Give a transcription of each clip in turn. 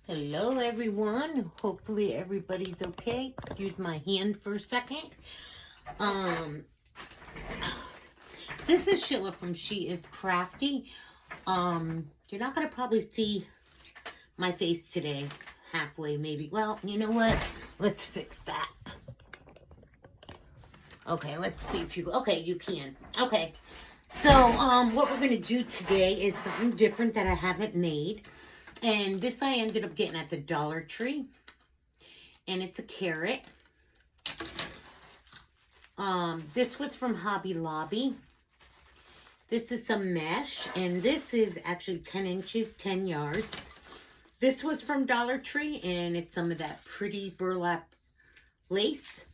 Hello everyone. Hopefully everybody's okay. Excuse my hand for a second. This is Sheila from She Is Crafty. You're not gonna probably see my face today. Halfway maybe. Well, you know what? Let's fix that. Okay, let's see if you you can. Okay. So, what we're gonna do today is something different that I haven't made. And this I ended up getting at the Dollar Tree. And it's a carrot. This was from Hobby Lobby. This is some mesh. And this is actually 10 inches, 10 yards. This was from Dollar Tree. And it's some of that pretty burlap lace.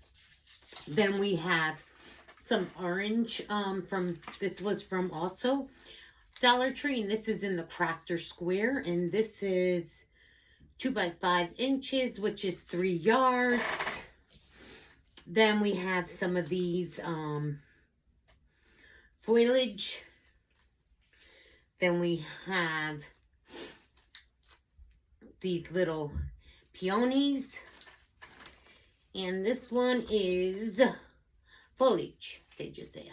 Then we have some orange this was from also Dollar Tree, and this is in the Crafter Square, and this is 2 by 5 inches, which is 3 yards. Then we have some of these foliage. Then we have these little peonies, and this one is foliage. They just say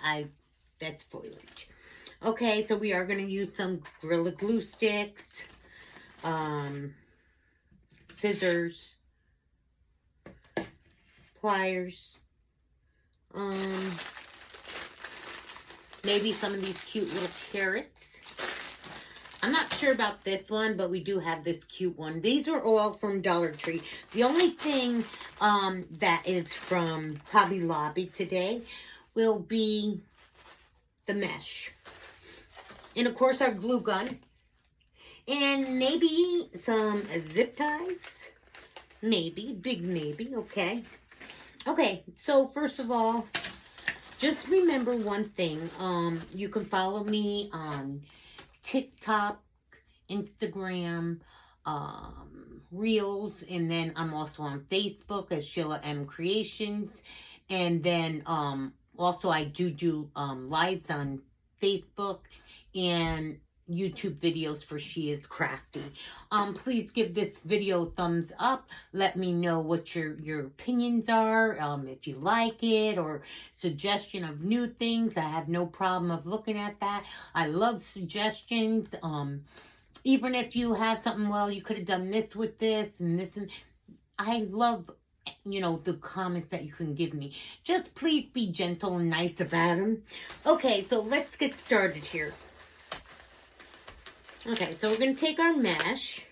that's foliage. Okay, so we are going to use some Gorilla Glue sticks, scissors, pliers, maybe some of these cute little carrots. I'm not sure about this one, but we do have this cute one. These are all from Dollar Tree. The only thing that is from Hobby Lobby today will be the mesh. And, of course, our glue gun. And maybe some zip ties. Maybe. Big maybe. Okay. Okay. So, first of all, just remember one thing. You can follow me on TikTok, Instagram, Reels. And then I'm also on Facebook as Sheila M Creations. And then also I do lives on Facebook and YouTube videos for She Is Crafty. Please give this video a thumbs up. Let me know what your opinions are, if you like it, or suggestion of new things. I have no problem of looking at that. I love suggestions. Even if you have something, well, you could have done this with this and this, and I love, the comments that you can give me. Just please be gentle and nice about them. Okay, so let's get started here. Okay, so we're going to take our mesh.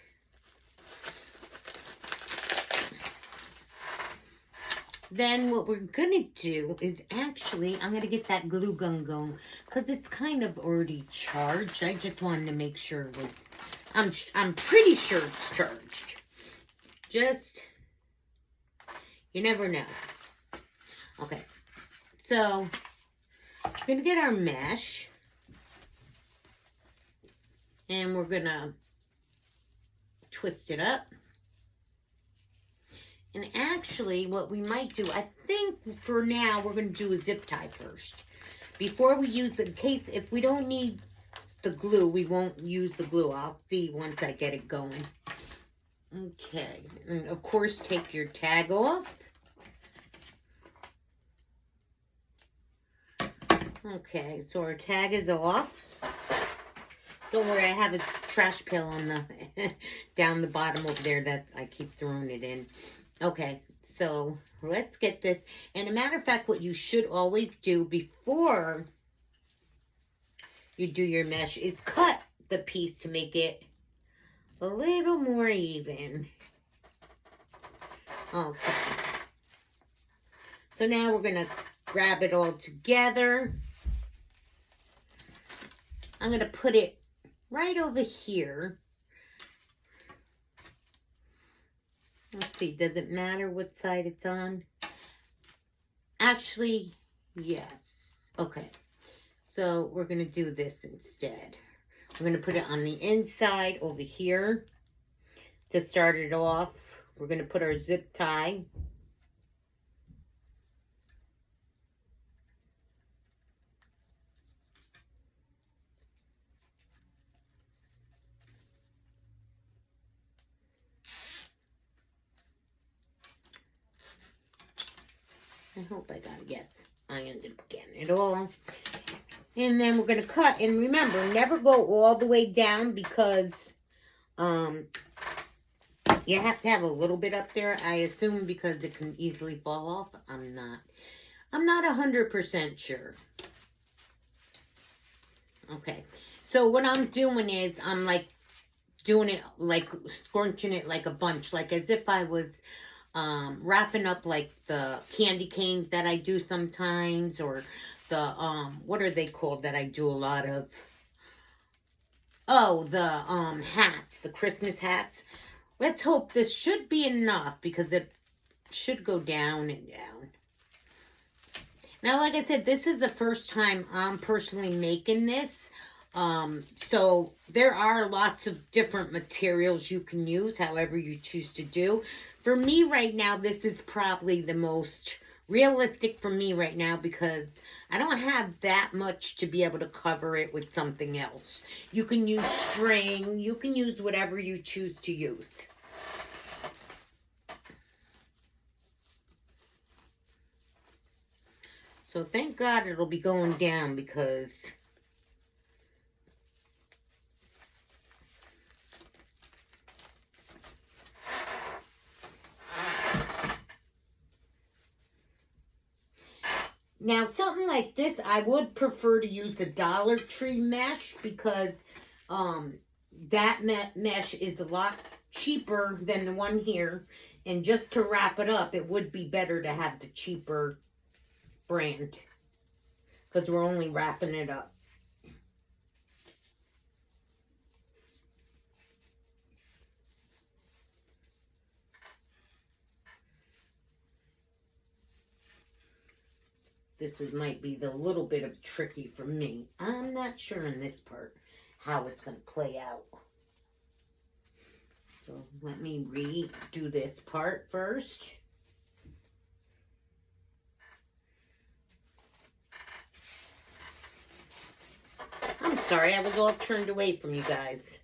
Then what we're going to do is actually, I'm going to get that glue gun going because it's kind of already charged. I just wanted to make sure it was, I'm pretty sure it's charged. Just, you never know. Okay, so we're going to get our mesh. And we're going to twist it up. And actually, what we might do, I think for now, we're going to do a zip tie first. Before we use the case, if we don't need the glue, we won't use the glue. I'll see once I get it going. Okay. And of course, take your tag off. Okay, so our tag is off. Don't worry, I have a trash pail on the down the bottom over there that I keep throwing it in. Okay, so let's get this. And a matter of fact, what you should always do before you do your mesh is cut the piece to make it a little more even. Okay. So now we're going to grab it all together. I'm going to put it right over here. Let's see, does it matter what side it's on? Actually, yes. Okay, so we're going to do this instead. We're going to put it on the inside over here. To start it off, we're going to put our zip tie. I hope I got it. Yes, I ended up getting it all. And then we're going to cut. And remember, never go all the way down because you have to have a little bit up there, I assume, because it can easily fall off. I'm not 100% sure. Okay. So what I'm doing is I'm like doing it like scrunching it like a bunch, like as if I was wrapping up like the candy canes that I do sometimes, or the what are they called that I do a lot of? Oh, the hats, the Christmas hats. Let's hope this should be enough because it should go down and down. Now, like I said, this is the first time I'm personally making this. So there are lots of different materials you can use, however you choose to do. For me right now, this is probably the most realistic for me right now because I don't have that much to be able to cover it with something else. You can use string, you can use whatever you choose to use. So thank God it'll be going down because now something like this, I would prefer to use the Dollar Tree mesh because that mesh is a lot cheaper than the one here. And just to wrap it up, it would be better to have the cheaper brand because we're only wrapping it up. Might be the little bit of tricky for me. I'm not sure in this part how it's going to play out. So let me redo this part first. I'm sorry, I was all turned away from you guys.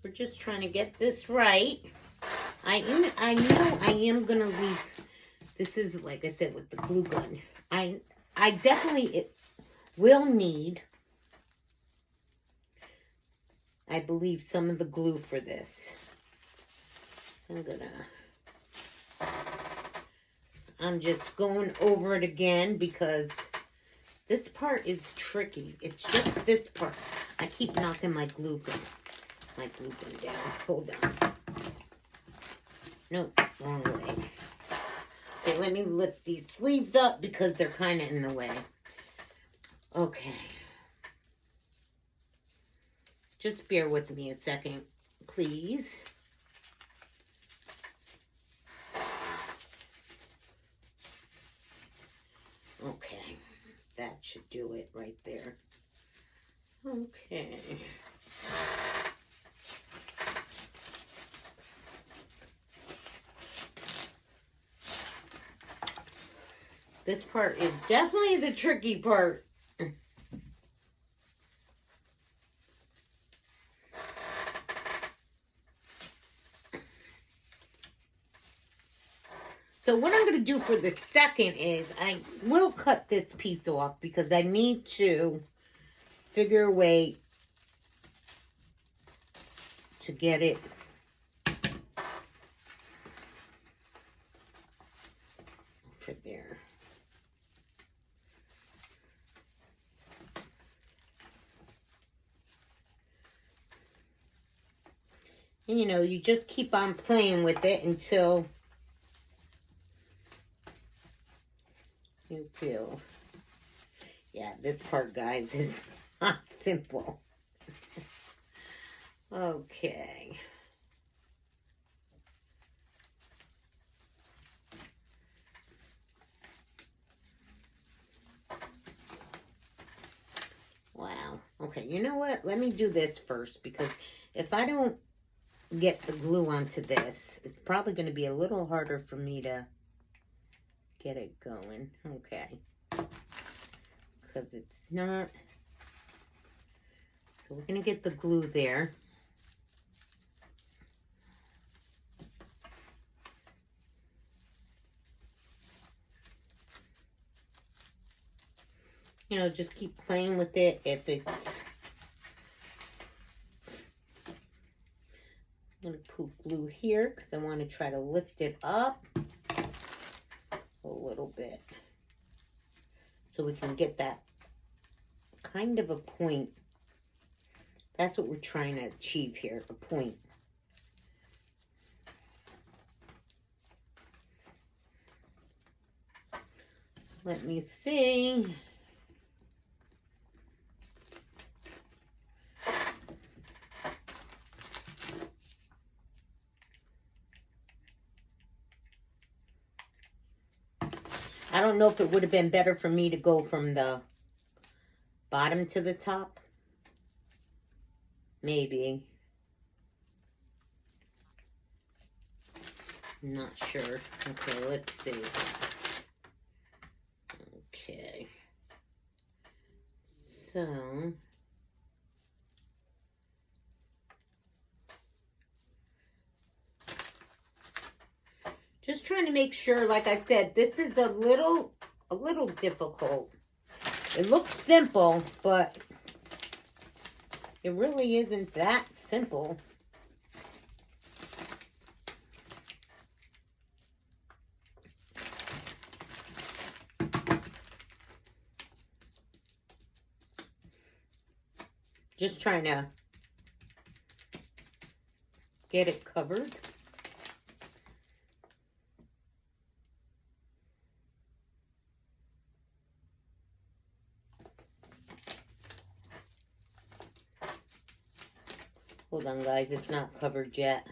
We're just trying to get this right. I know I am gonna leave. This is like I said with the glue gun. I definitely will need, I believe, some of the glue for this. I'm just going over it again because this part is tricky. It's just this part. I keep knocking my glue gun down. Hold on. No, wrong way. Okay, let me lift these sleeves up because they're kind of in the way. Okay. Just bear with me a second, please. Okay, that should do it right there. Okay. This part is definitely the tricky part. So what I'm going to do for the second is I will cut this piece off because I need to figure a way to get it over there. And you know, you just keep on playing with it until you feel, yeah, this part, guys, is not simple. Okay. Wow. Okay, you know what? Let me do this first because if I don't get the glue onto this, it's probably going to be a little harder for me to get it going. Okay. Because it's not. So we're going to get the glue there. you know, just keep playing with it. If it's, I'm going to put glue here because I want to try to lift it up a little bit so we can get that kind of a point. That's what we're trying to achieve here, a point. Let me see. I don't know if it would have been better for me to go from the bottom to the top. Maybe. I'm not sure. Okay, let's see. Okay. So. Just trying to make sure, like I said, this is a little difficult. It looks simple, but it really isn't that simple. Just trying to get it covered. Hold on, guys. It's not covered yet.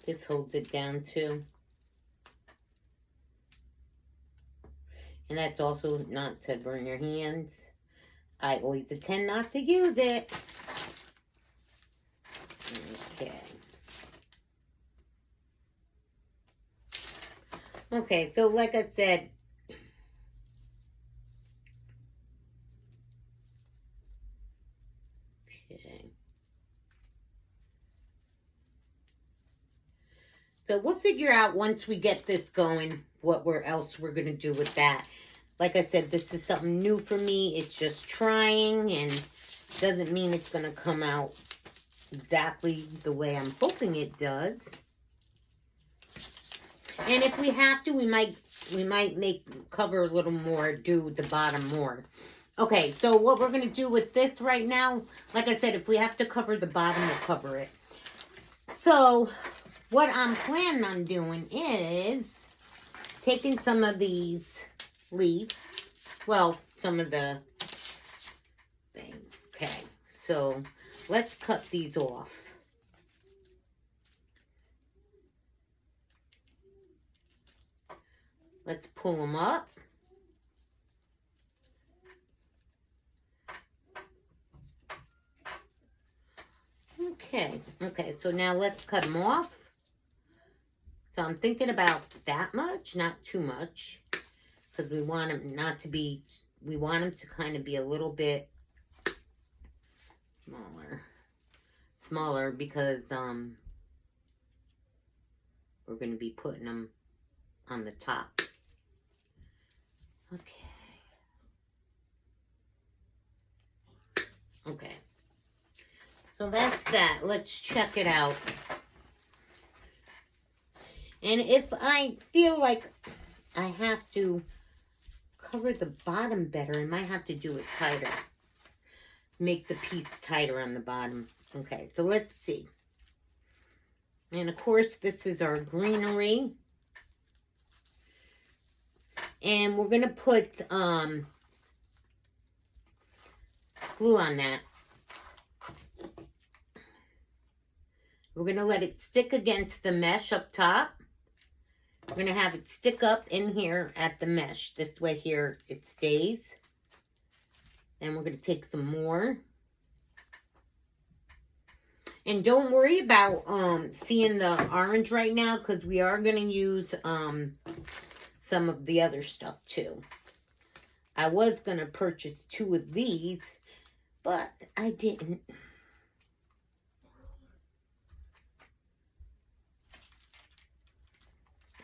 This holds it down too. And that's also not to burn your hands. I always tend not to use it. Okay. Okay, so like I said, okay. So we'll figure out once we get this going what else we're going to do with that. Like I said, this is something new for me. It's just trying, and doesn't mean it's going to come out exactly the way I'm hoping it does. And if we have to, we might cover a little more, do the bottom more. Okay, so what we're going to do with this right now, like I said, if we have to cover the bottom, we'll cover it. So what I'm planning on doing is taking some of these leaves, well, some of the thing. Okay, so let's cut these off. Let's pull them up. Okay, so now let's cut them off. So I'm thinking about that much, not too much, because we want them not to be, we want them to kind of be a little bit smaller because we're going to be putting them on the top. Okay, so that's that. Let's check it out. And if I feel like I have to cover the bottom better, I might have to do it tighter. Make the piece tighter on the bottom. Okay, so let's see. And of course, this is our greenery. And we're going to put glue on that. We're going to let it stick against the mesh up top. We're going to have it stick up in here at the mesh. This way here it stays. And we're going to take some more. And don't worry about seeing the orange right now, because we are going to use some of the other stuff too. I was going to purchase 2 of these, but I didn't.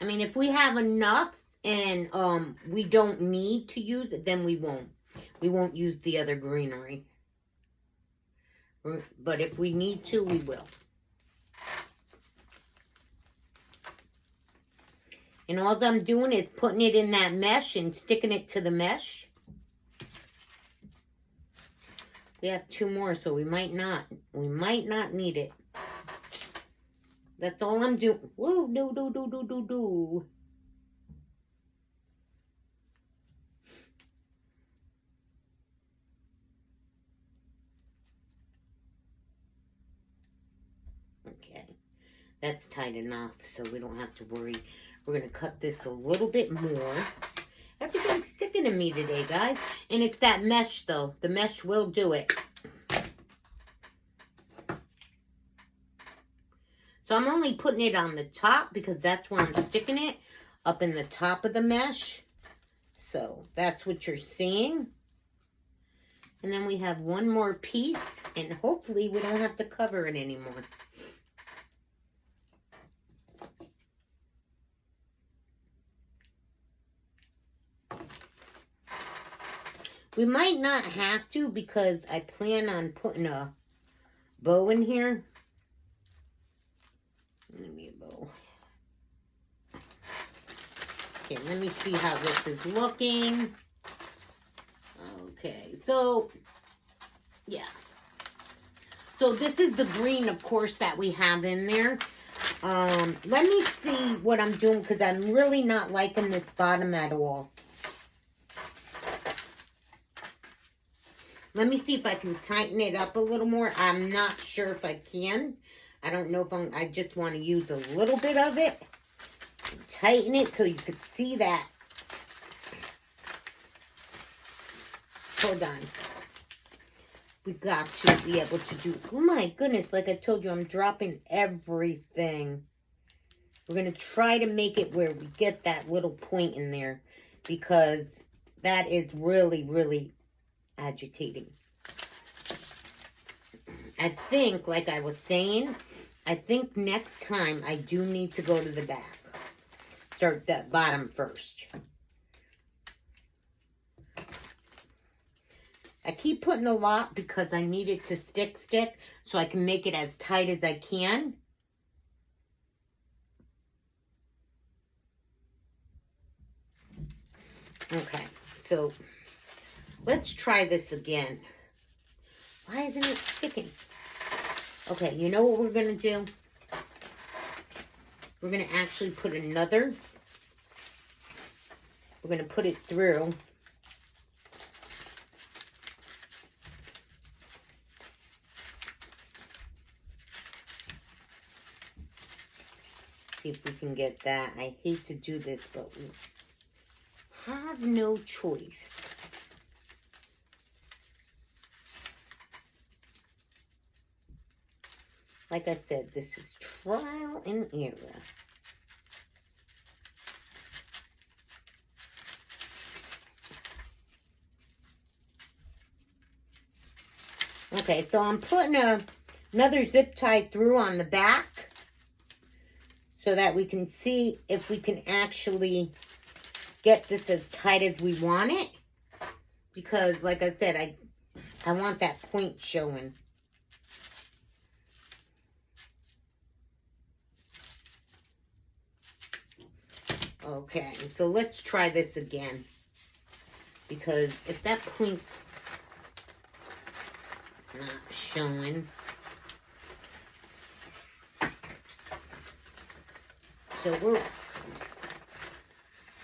I mean, if we have enough and we don't need to use it, then we won't. We won't use the other greenery. But if we need to, we will. And all I'm doing is putting it in that mesh and sticking it to the mesh. We have 2 more, so we might not need it. That's all I'm doing. Whoa, do. Okay, that's tight enough, so we don't have to worry. We're going to cut this a little bit more. Everything's sticking to me today, guys. And it's that mesh, though. The mesh will do it. So I'm only putting it on the top because that's where I'm sticking it. Up in the top of the mesh. So that's what you're seeing. And then we have 1 more piece. And hopefully we don't have to cover it anymore. We might not have to because I plan on putting a bow in here. Let me a bow. Okay, let me see how this is looking. Okay, so, yeah. So this is the green, of course, that we have in there. Let me see what I'm doing because I'm really not liking this bottom at all. Let me see if I can tighten it up a little more. I'm not sure if I can. I don't know if I just want to use a little bit of it. Tighten it so you could see that. Hold on. We got to be able to do... Oh my goodness, like I told you, I'm dropping everything. We're going to try to make it where we get that little point in there. Because that is really, really... agitating. I think, like I was saying, I think next time I do need to go to the back. Start that bottom first. I keep putting a lot because I need it to stick so I can make it as tight as I can. Okay, so let's try this again. Why isn't it sticking? Okay, you know what we're going to do? We're going to actually put another. We're going to put it through. See if we can get that. I hate to do this, but we have no choice. Like I said, this is trial and error. Okay, so I'm putting another zip tie through on the back so that we can see if we can actually get this as tight as we want it. Because, like I said, I want that point showing. Okay, so let's try this again. Because if that point's not showing. So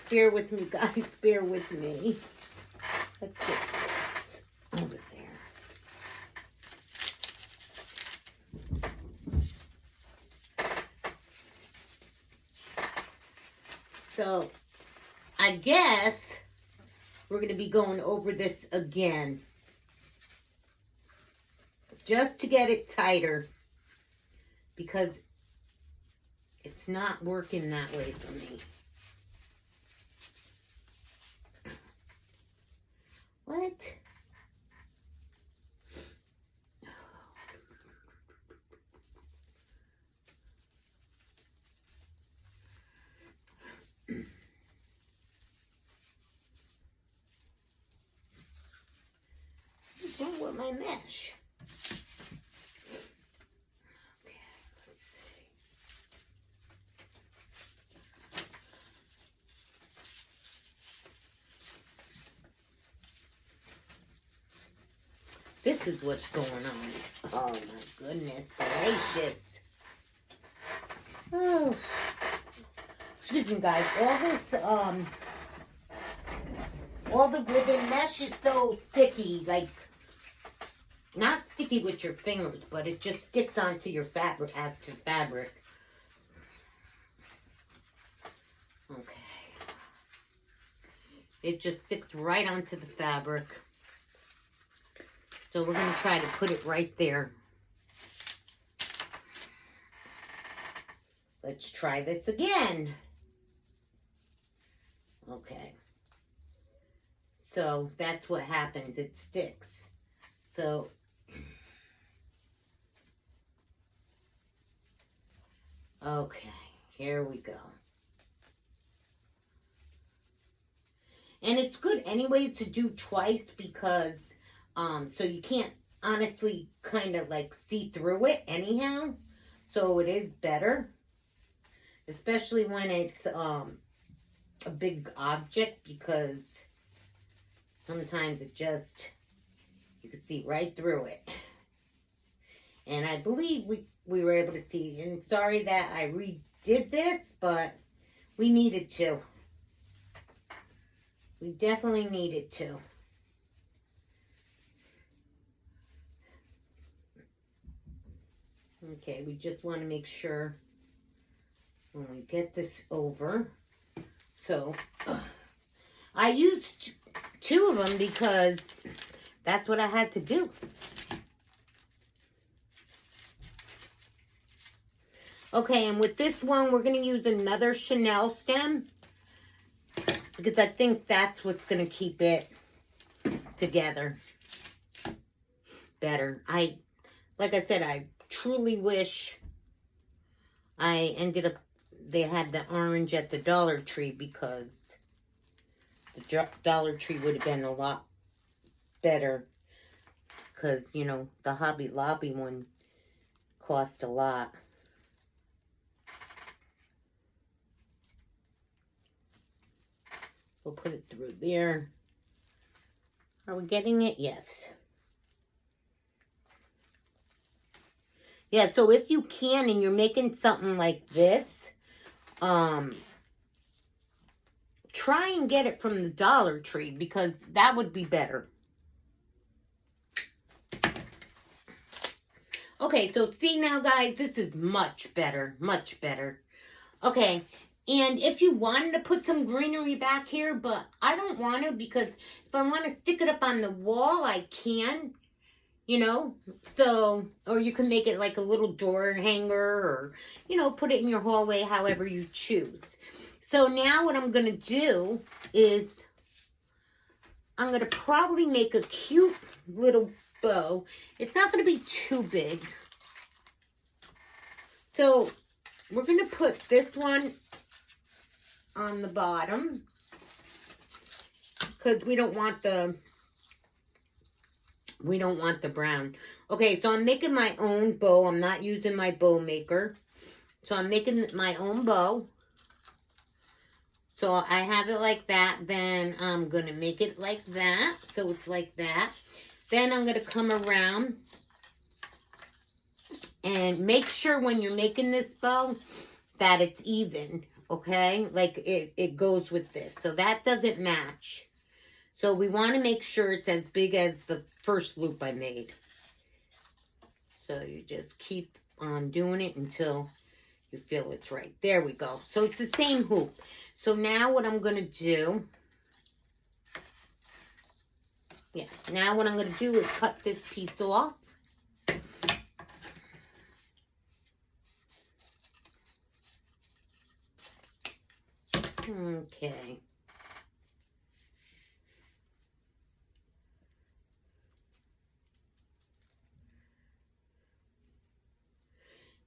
bear with me, guys, bear with me. Let's get this over there. So, I guess we're going to be going over this again. Just to get it tighter. Because it's not working that way for me. my mesh. Okay, let's see. This is what's going on. Oh my goodness gracious. Oh. Excuse me guys. All the ribbon mesh is so sticky, like not sticky with your fingers, but it just sticks onto your fabric, Okay. It just sticks right onto the fabric. So we're going to try to put it right there. Let's try this again. Okay. So that's what happens. It sticks. So okay, here we go. And it's good anyway to do twice because so you can't honestly kind of like see through it anyhow. So it is better. Especially when it's a big object, because sometimes it just, you can see right through it. And I believe we were able to see. And sorry that I redid this, but we needed to. We definitely needed to. Okay, we just want to make sure when we get this over. So, I used 2 of them because that's what I had to do. Okay, and with this one, we're going to use another Chanel stem because I think that's what's going to keep it together better. Like I said, I truly wish I ended up, they had the orange at the Dollar Tree, because the Dollar Tree would have been a lot better, because, you know, the Hobby Lobby one cost a lot. We'll put it through there. Are we getting it? Yes. Yeah, so if you can and you're making something like this, try and get it from the Dollar Tree, because that would be better. Okay, so see now, guys, this is much better, much better. Okay, and if you wanted to put some greenery back here, but I don't want to, because if I want to stick it up on the wall, I can. You know, so, or you can make it like a little door hanger, or, you know, put it in your hallway, however you choose. So now what I'm going to do is I'm going to probably make a cute little bow. It's not going to be too big. So we're going to put this one on the bottom, because we don't want the brown. Okay, so I'm making my own bow. I'm not using my bow maker. So I'm making my own bow. So I have it like that. Then I'm going to make it like that. So it's like that. Then I'm going to come around and make sure when you're making this bow that it's even. Okay? Like it goes with this. So that doesn't match. So we want to make sure it's as big as the first loop I made. So you just keep on doing it until you feel it's right. There we go. So it's the same hoop. So now what I'm going to do, now what I'm going to do is cut this piece off. Okay.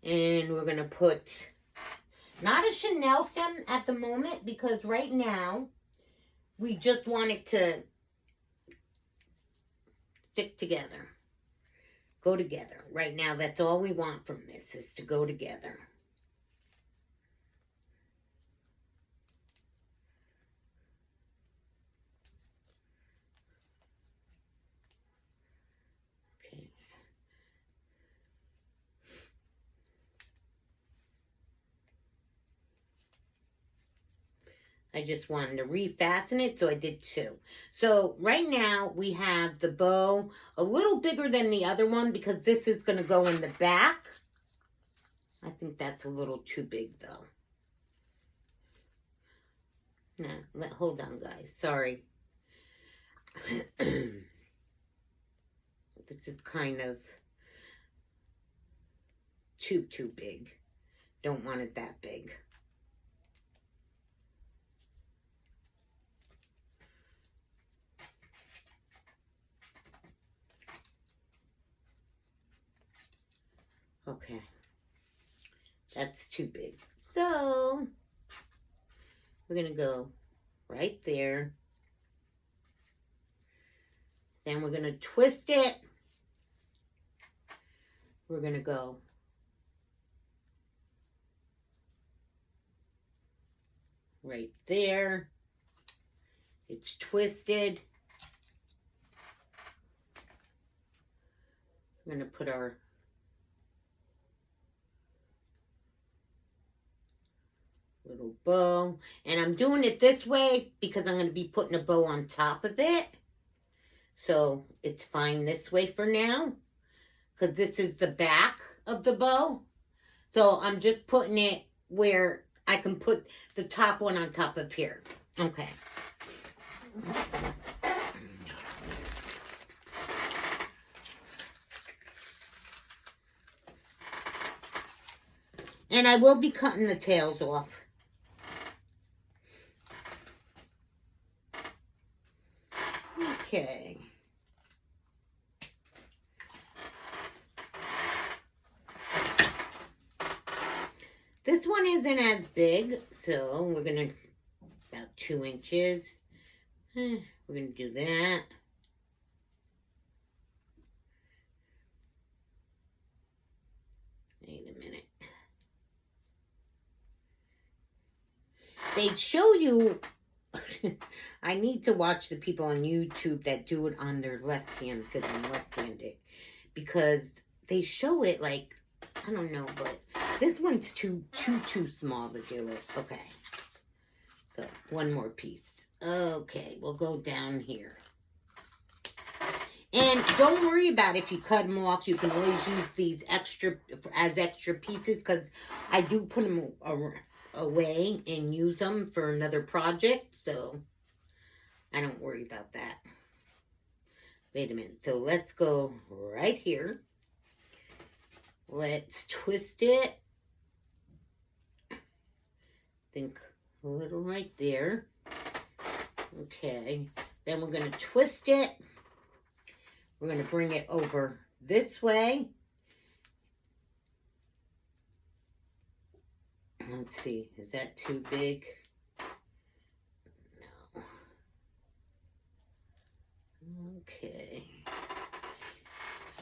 And we're going to put, not a Chanel stem at the moment, because right now we just want it to stick together. go together. Right now, that's all we want from this, is to go together. Okay. I just wanted to refasten it, so I did 2. So right now we have the bow a little bigger than the other one because this is going to go in the back. I think that's a little too big though. Nah, hold on guys, sorry. This is kind of too big. Don't want it that big. Okay, that's too big. So, we're going to go right there. Then we're going to twist it. We're going to go right there. It's twisted. We're going to put our little bow, and I'm doing it this way because I'm going to be putting a bow on top of it, so it's fine this way for now because this is the back of the bow, so I'm just putting it where I can put the top one on top of here. Okay. And I will be cutting the tails off. Okay. This one isn't as big, so we're going to, about 2 inches. We're going to do that. Wait a minute. They'd show you, I need to watch the people on YouTube that do it on their left hand because I'm left-handed. Because they show it like, I don't know, but this one's too small to do it. Okay. So, one more piece. Okay, we'll go down here. And don't worry about if you cut them off. You can always use these as extra pieces because I do put them away and use them for another project. So, I don't worry about that. Wait a minute. So, let's go right here. Let's twist it. Think a little right there. Okay. Then we're going to twist it. We're going to bring it over this way. Let's see. Is that too big? No. Okay.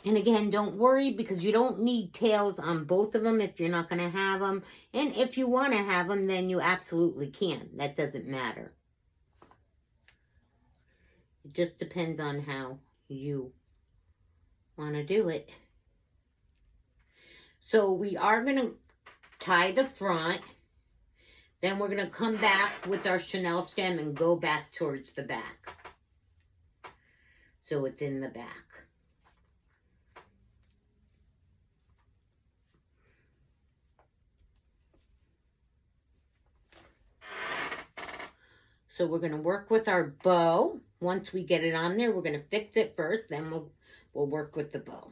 And again, don't worry because you don't need tails on both of them if you're not going to have them. And if you want to have them, then you absolutely can. That doesn't matter. It just depends on how you want to do it. So we are going to tie the front. Then we're going to come back with our chenille stem and go back towards the back. So it's in the back. So we're going to work with our bow. Once we get it on there, we're going to fix it first. Then we'll work with the bow.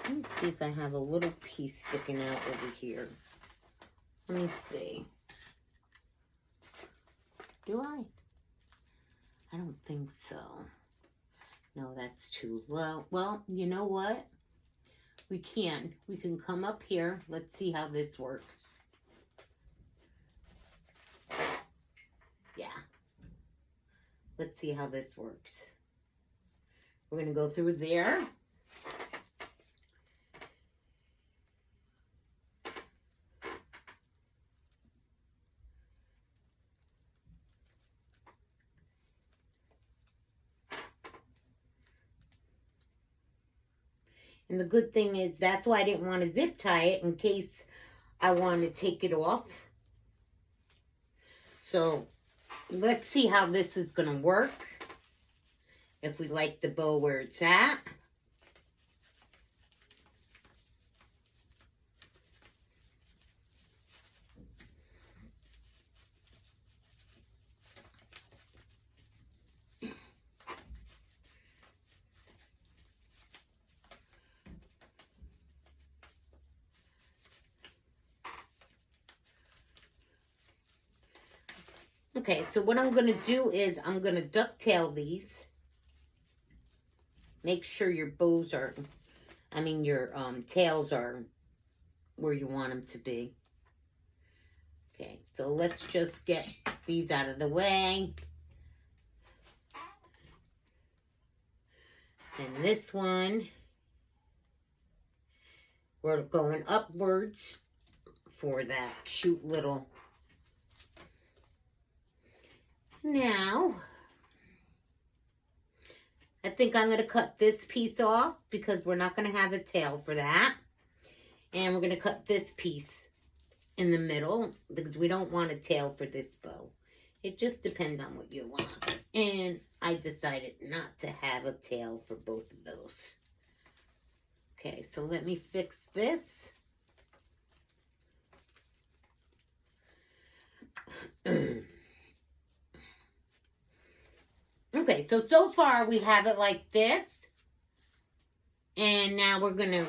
Let's see if I have a little piece sticking out over here. Let me see. Do I? I don't think so. No, that's too low. Well, you know what? we can come up here. Let's see how this works. Yeah. Let's see how this works. We're going to go through there. And the good thing is, that's why I didn't want to zip tie it in case I want to take it off. So let's see how this is going to work. If we like the bow where it's at. Okay, so what I'm going to do is I'm going to ducktail these. Make sure your bows are, your tails are where you want them to be. Okay, so let's just get these out of the way. And this one, we're going upwards for that cute little. Now, I think I'm going to cut this piece off because we're not going to have a tail for that. And we're going to cut this piece in the middle because we don't want a tail for this bow. It just depends on what you want. And I decided not to have a tail for both of those. Okay, so let me fix this. Okay, so far we have it like this. And now we're going to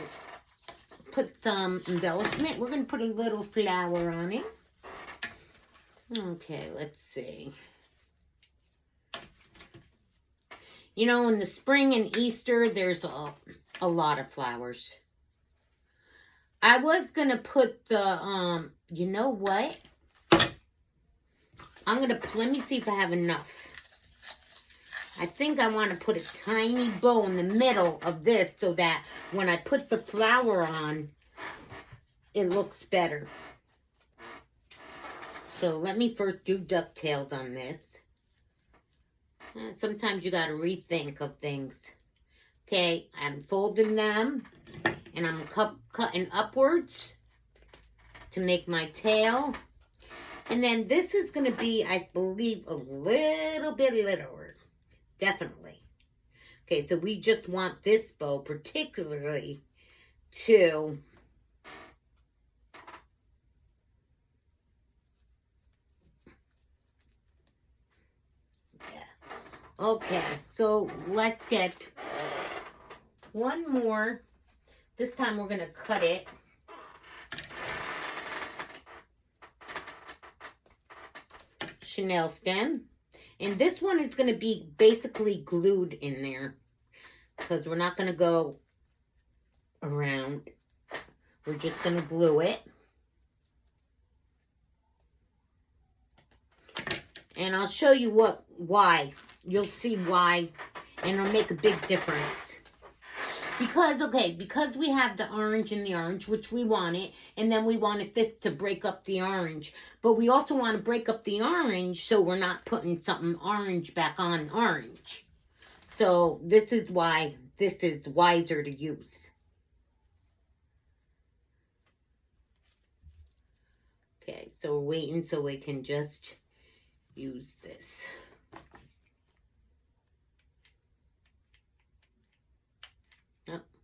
put some embellishment. We're going to put a little flower on it. Okay, let's see. You know, in the spring and Easter, there's a lot of flowers. I was going to put the, you know what? Let me see if I have enough. I think I want to put a tiny bow in the middle of this so that when I put the flower on, it looks better. So let me first do ducktails on this. Sometimes you got to rethink of things. Okay, I'm folding them and I'm cutting upwards to make my tail. And then this is going to be, I believe, a little bit littler. Definitely. Okay, so we just want this bow particularly to okay, so let's get one more. This time we're going to cut it. Chenille stem. And this one is going to be basically glued in there because we're not going to go around. We're just going to glue it. And I'll show you why. You'll see why, and it'll make a big difference. Because we have the orange and the orange, which we wanted, and then we wanted this to break up the orange. But we also want to break up the orange so we're not putting something orange back on orange. So this is why this is wiser to use. Okay, so we're waiting so we can just use this.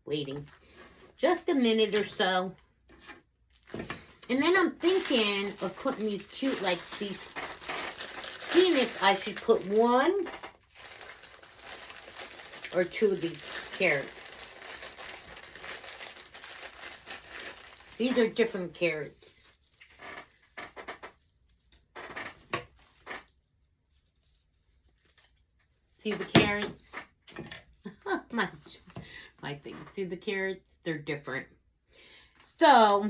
Waiting just a minute or so. And then I'm thinking of putting these cute, like these peanuts. I should put one or two of these carrots. These are different carrots. See the carrots? I think. See the carrots? They're different. So,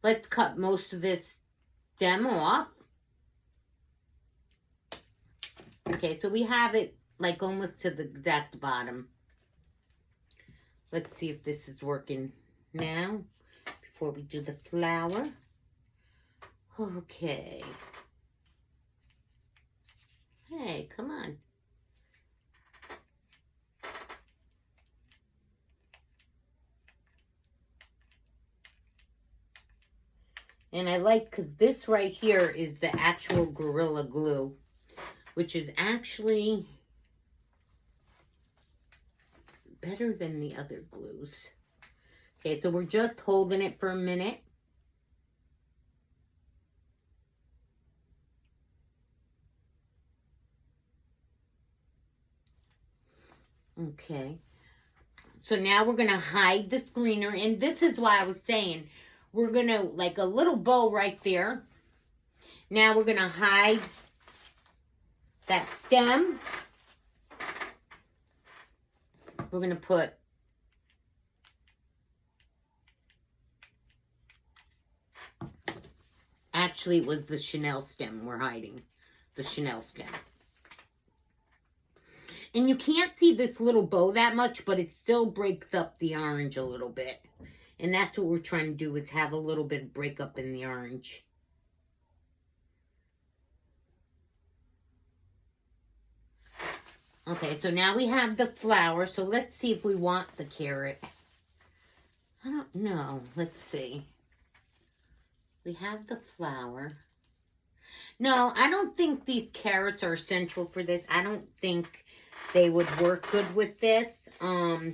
let's cut most of this stem off. Okay, so we have it like almost to the exact bottom. Let's see if this is working now before we do the flower. Okay. Hey, come on. And I like, because this right here is the actual Gorilla Glue, which is actually better than the other glues. Okay, so we're just holding it for a minute. Okay. So now we're going to hide the screener. And this is why I was saying, we're going to, like a little bow right there. Now we're going to hide that stem. We're going to put actually it was the Chanel stem we're hiding. The Chanel stem. And you can't see this little bow that much, but it still breaks up the orange a little bit. And that's what we're trying to do, is have a little bit of breakup in the orange. Okay, so now we have the flower. So let's see if we want the carrot. I don't know. Let's see. We have the flower. No, I don't think these carrots are essential for this. I don't think they would work good with this. So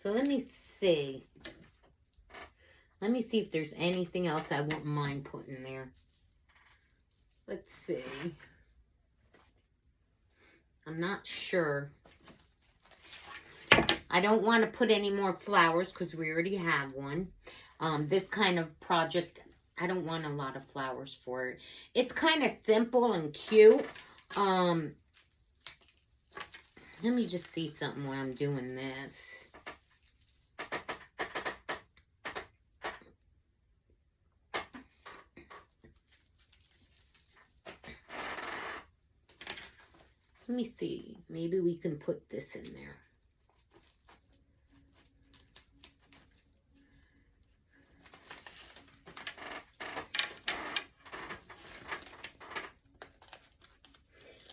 let me see. Let me see if there's anything else I wouldn't mind putting there. Let's see. I'm not sure. I don't want to put any more flowers because we already have one. This kind of project, I don't want a lot of flowers for it. It's kind of simple and cute. Let me just see something while I'm doing this. Let me see. Maybe we can put this in there.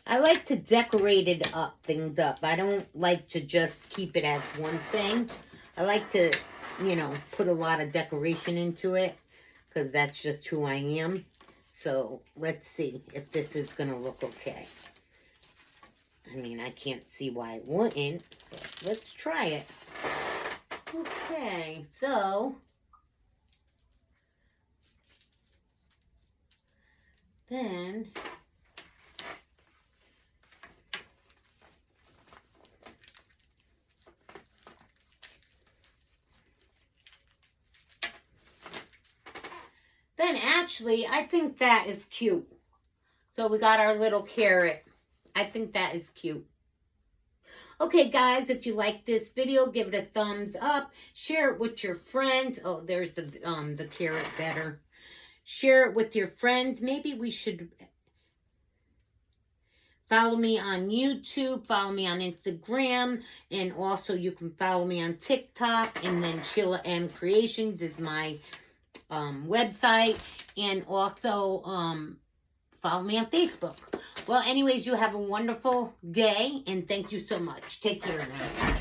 I like to decorate it up, things up. I don't like to just keep it as one thing. I like to, you know, put a lot of decoration into it because that's just who I am. So let's see if this is going to look okay. I mean, I can't see why it wouldn't, but let's try it. Okay, so then actually, I think that is cute. So we got our little carrot. I think that is cute. Okay, guys, if you like this video, give it a thumbs up. Share it with your friends. Oh, there's the carrot better. Share it with your friends. Maybe we should follow me on YouTube. Follow me on Instagram. And also, you can follow me on TikTok. And then Sheila M Creations is my website. And also, follow me on Facebook. Well, anyways, you have a wonderful day, and thank you so much. Take care now.